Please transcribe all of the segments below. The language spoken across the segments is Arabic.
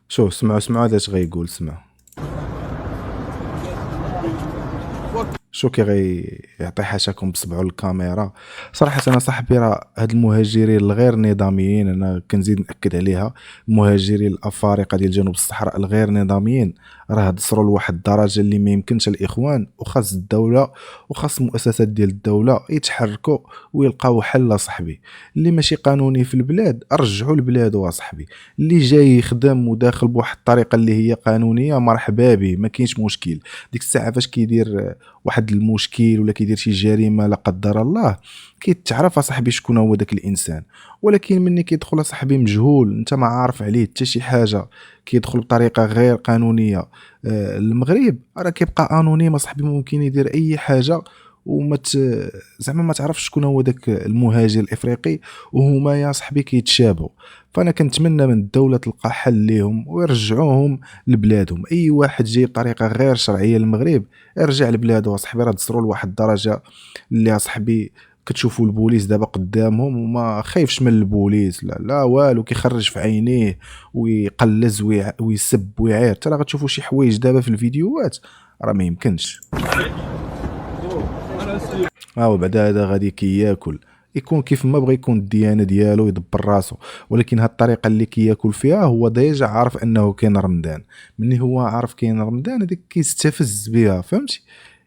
شوف سمعوا هذا اش غيقول. سمعوا شو كي غيعطي حاشاكم بصبعو للكاميرا. صراحه انا صاحبي راه هاد المهاجرين الغير نظاميين، انا كنزيد ناكد عليها، المهاجرين الافارقه ديال جنوب الصحراء الغير نظاميين راه دصروا لواحد الدرجه اللي ما يمكنش الاخوان وخاص الدوله وخاص المؤسسات ديال الدوله يتحركوا ويلقاو حل. صاحبي اللي ماشي قانوني في البلاد رجعوا لبلادو. صاحبي اللي جاي يخدم وداخل بواحد الطريقه اللي هي قانونيه مرحبا به، ما كاينش مشكل. ديك الساعه فاش كيدير واحد المشكل ولا كيدير شي جريمه لا قدر الله كيتعرف صاحبي شكون هو داك الانسان. ولكن ملي كيدخل صاحبي مجهول انت ما عارف عليه حتى شي حاجه، كيدخل بطريقه غير قانونيه المغرب، راه كيبقى انونيم صاحبي، ممكن يدير اي حاجه وما زعما ما تعرفش شكون هو داك المهاجر الافريقي، وهما يا صاحبي كيتشابهوا. فانا كنتمنى من الدوله تلقى حل ليهم ويرجعوهم لبلادهم. اي واحد جاي بطريقه غير شرعيه للمغرب يرجع لبلاده. صاحبي راه تصروا لواحد الدرجه اللي صاحبي كتشوفوا البوليس دابا قدامهم وما خايفش من البوليس، لا لا والو، كيخرج في عينيه ويقلز ويسب ويعير. ترى غتشوفوا شي حوايج دابا في الفيديوهات راه ما يمكنش. بعدا هذا غادي كياكل يكون كيف ما بغى يكون الديانه ديالو يدبر راسو، ولكن هاد الطريقه اللي كياكل فيها هو ديجا عارف انه كاين رمضان. مني هو عارف كاين رمضان هذيك كيستفز بها، فهمتي؟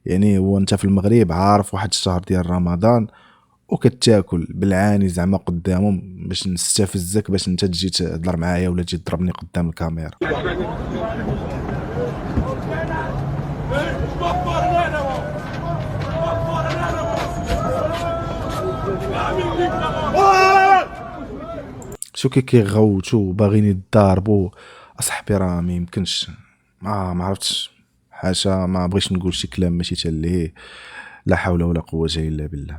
يعني هو انت في المغرب عارف واحد الشهر ديال رمضان وكتاكل بالعاني زعما قدامهم باش نستفزك باش انت تجي تهضر معايا ولا تجي تضربني قدام الكاميرا. شو كيغوتوا باغيين يضاربوا اصاحبي، راه ما يمكنش. ما عرفتش حاشا، ما بغيتش نقول شي كلام ماشي حتى ليه. لا حول ولا قوه الا بالله.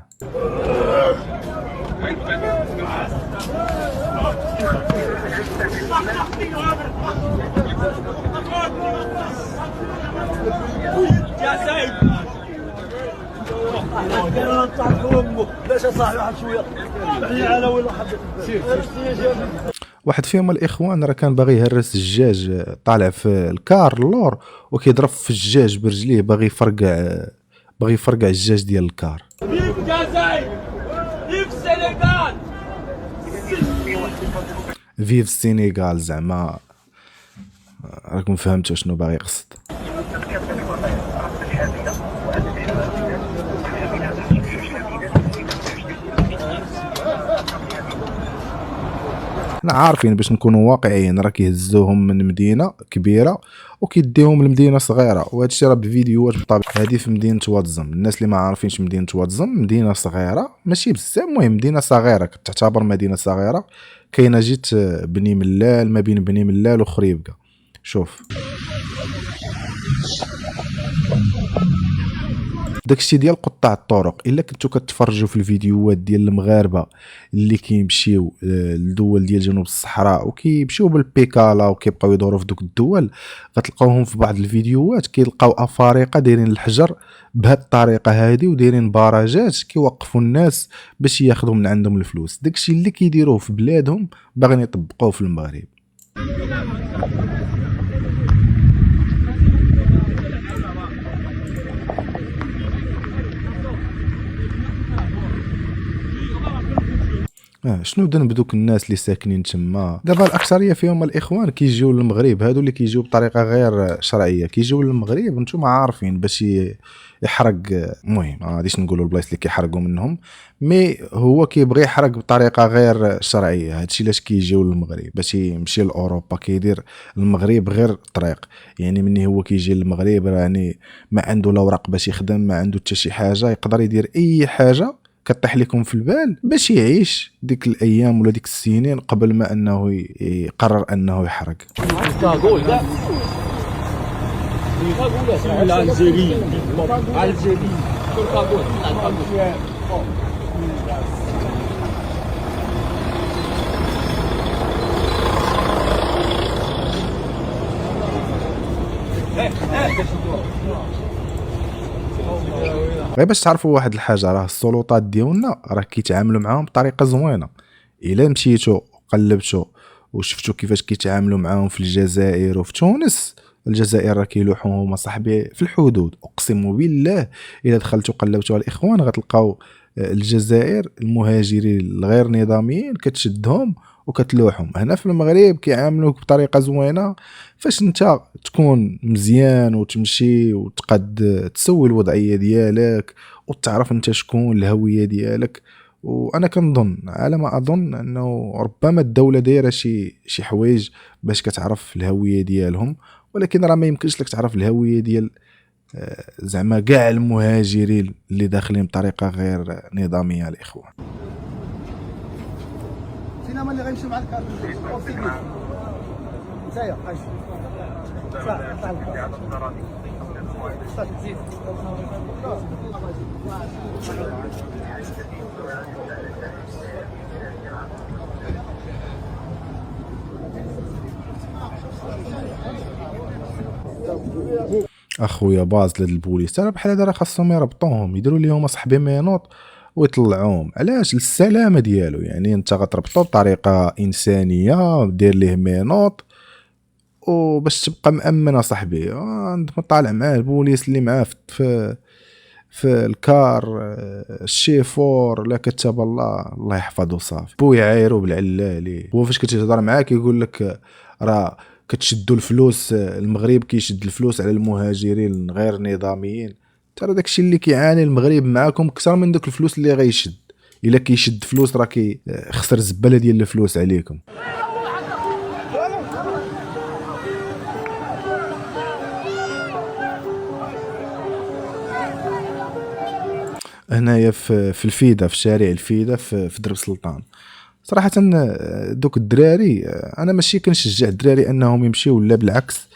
واحد فيهم الاخوان راه كان باغي يهرس الدجاج، طالع في الكار اللور وكيضرب في الدجاج برجليه، باغي يفرقع الدجاج ديال الكار. فيف السينيغال زعما راكم فهمتوا شنو باغي يقصد. احنا عارفين باش نكونوا واقعيين راه كيهزوهم من مدينه كبيره وكيديهم لمدينه صغيره، وهذا الشيء راه بفيديوهات بالطبع. هذه في مدينه واتزم. الناس اللي ما عارفينش مدينه واتزم مدينه صغيره ماشي بزاف، المهم مدينه صغيره كتعتبر مدينه صغيره كاينه جيت بني ملال، ما بين بني ملال وخريبكه. شوف داكشي ديال قطاع الطرق. الا كنتو كتفرجوا في الفيديوهات ديال المغاربه اللي كيمشيو للدول ديال جنوب الصحراء وكيمشيو بالبيكالا وكيبقاو يدوروا في دوك الدول، غتلقاوهم في بعض الفيديوهات كيلقاو افارقه دايرين الحجر بهاد الطريقه هادي ودايرين باراجات كيوقفوا الناس باش ياخذوا من عندهم الفلوس. داكشي اللي كيديروه في بلادهم باغيين يطبقوه في المغرب. شنو ذنب دوك الناس اللي ساكنين تما؟ دابا الاكثريه فيهم الاخوان كيجيو للمغرب، هادو اللي كيجيو بطريقه غير شرعيه كيجيو للمغرب نتوما عارفين باش يحرق. المهم ما غاديش نقولوا البلايص اللي كيحرقوا منهم، مي هو كيبغي يحرق بطريقه غير شرعيه. هادشي علاش كيجيو للمغرب باش يمشي لاوروبا، كيدير المغرب غير طريق. يعني مني هو كيجي للمغرب يعني ما عنده لا اوراق باش يخدم، ما عنده حتى شي حاجه، يقدر يدير اي حاجه كطيح لكم في البال باش يعيش ديك الايام ولا ديك السنين قبل ما انه يقرر انه يحرق. غير باش تعرفوا واحد الحاجه، راه السلطات ديالنا راه كيتعاملوا معاهم بطريقه زوينه. الا مشيتوا قلبتوا وشفتوا كيفاش كيتعاملوا معاهم في الجزائر وفي تونس، الجزائر راه كيلوحوا هما صاحبي في الحدود، اقسم بالله الا دخلتوا قلبتوا على الاخوان غتلقاو الجزائر المهاجرين الغير نظاميين كتشدهم وكتلوحهم. هنا في المغرب كيعاملوك بطريقه زوينه فاش انت تكون مزيان وتمشي وتقد تسوي الوضعيه ديالك وتعرف انت شكون، الهويه ديالك. وانا كنظن على ما اظن انه ربما الدوله دايره شي حوايج باش كتعرف الهويه ديالهم، ولكن راه ما يمكنش لك تعرف الهويه ديال زعما كاع المهاجرين اللي داخلين بطريقه غير نظاميه الاخوان. فينا اللي غيمشي مع الكارت نتايا اخويا باز لهاد البوليس راه بحال هذا راه خاصهم يربطوهم، يديروا ليهم اصاحبي مينوط ويطلعوهم. علاش؟ للسلامه ديالو. يعني انت غتربطو بطريقه انسانيه، دير ليه مينوط وباش تبقى مأمن اصاحبي. انت طالع معاه البوليس اللي معاه في الكار، الشيفور لا كتب الله يحفظه صافي بو يعايرو بالعلالي. هو فاش كتهضر معاه كيقول لك راه كتشدوا الفلوس، المغرب كيشد الفلوس على المهاجرين غير نظاميين. ترى داكشي اللي كيعاني المغرب معاكم اكثر من داك الفلوس اللي غيشد. الا كيشد فلوس راه خسر الزباله ديال الفلوس عليكم. هنايا في الفيدا، في شارع الفيدا في درب سلطان. صراحه دوك الدراري انا ماشي كنشجع الدراري انهم يمشيو، ولا بالعكس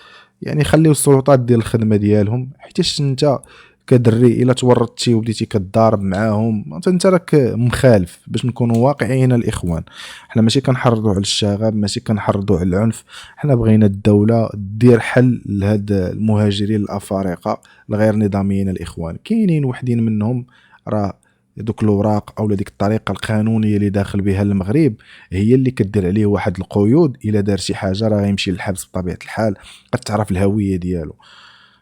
يعني خليو السلطات ديال الخدمه ديالهم. حيتاش انت كدري الا تورطتي وبديتي كتضارب معاهم انت راك مخالف. باش نكونوا واقعيين الاخوان، حنا ماشي كنحرضوا على الشغب، ماشي كنحرضوا على العنف. حنا بغينا الدوله دير حل لهاد المهاجرين الافارقه الغير نظاميين الاخوان. كاينين وحدين منهم راه دوك الاوراق او ديك الطريقه القانونيه اللي داخل بها المغرب هي اللي كدير عليه واحد القيود. الا دار شي حاجه راه غيمشي للحبس بطبيعه الحال، قد تعرف الهويه ديالو.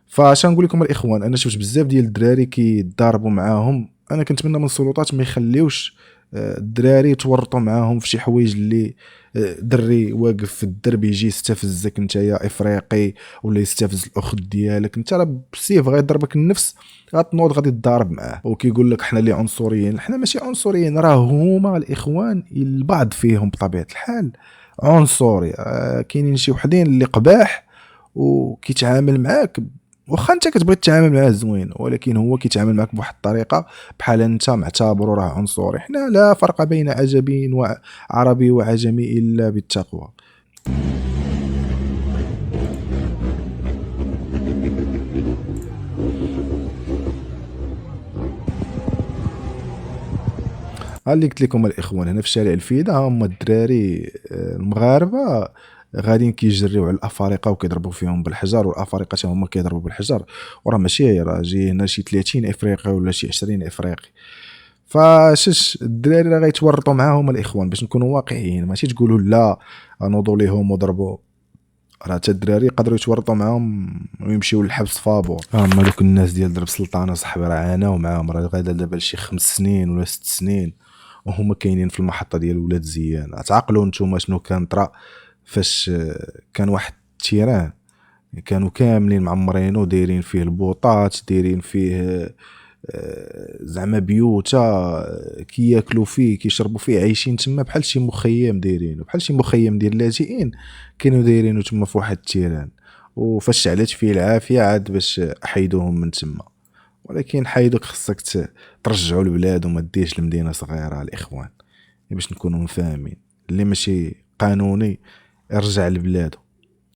فاش نقول لكم الاخوان، انا شفت بزاف ديال الدراري كيتضاربوا معاهم. انا كنتمنى من السلطات ما يخليوش الدراري يتورطوا معاهم في شي حوايج اللي دري واقف في الدرب يجي يستفزك انت يا افريقي، ولا يستفز الاخت ديالك انت، راه بالسيف غيضربك النفس، غتنوض غادي تضارب معاه وكيقول لك حنا اللي عنصريين. حنا ماشي عنصريين، راه هما الاخوان البعض فيهم بطبيعه الحال عنصري. كاينين شي وحدين اللي قباح وكيتعامل معاك واخا انت كتبغي تتعامل معاه زوين، ولكن هو كيتعامل معك بواحد الطريقه بحال انت معتبره راه عنصري. حنا لا فرق بين عجمي وعربي وعجمي الا بالتقوى. اللي قلت لكم الاخوان، هنا في شارع الفيدا هما الدراري المغاربه غاديين كيجريو على الافارقه وكيضربوا فيهم بالحجر، والافارقه حتى هما كيضربوا بالحجر. وراه ماشي راه جاي هنا شي 30 افريقي ولا شي 20 افريقي. فشش الدراري راه غيتورطوا معاهم الاخوان. باش نكونوا واقعيين ماشي تقولوا لا نوضوا ليهم وضربوا، راه حتى الدراري يقدروا يتورطوا معاهم ويمشيو للحبس فابور. اما دوك الناس ديال درب سلطانه صاحبي راه عاناو معاهم، راه غادا دابا شي 5 سنين ولا 6 سنين وهما كاينين في المحطه ديال ولاد زيان. تعقلوا نتوما شنو كان طرا فاش كان واحد التيران كانوا كاملين معمرينو، دايرين فيه البوطات، دايرين فيه زعما بيوتا كياكلوا فيه كيشربوا فيه، عايشين تما بحال شي مخيم، دايرين بحال شي مخيم ديال اللاجئين كانوا دايرينو تما في واحد التيران. وفاش شعلت فيه العافيه عاد باش حيدوهم من تما. ولكن حيدوك خصك ترجعوا البلاد وما ديش لمدينه صغيره الاخوان، باش نكونوا مفاهمين. اللي ماشي قانوني يرجع لبلاده.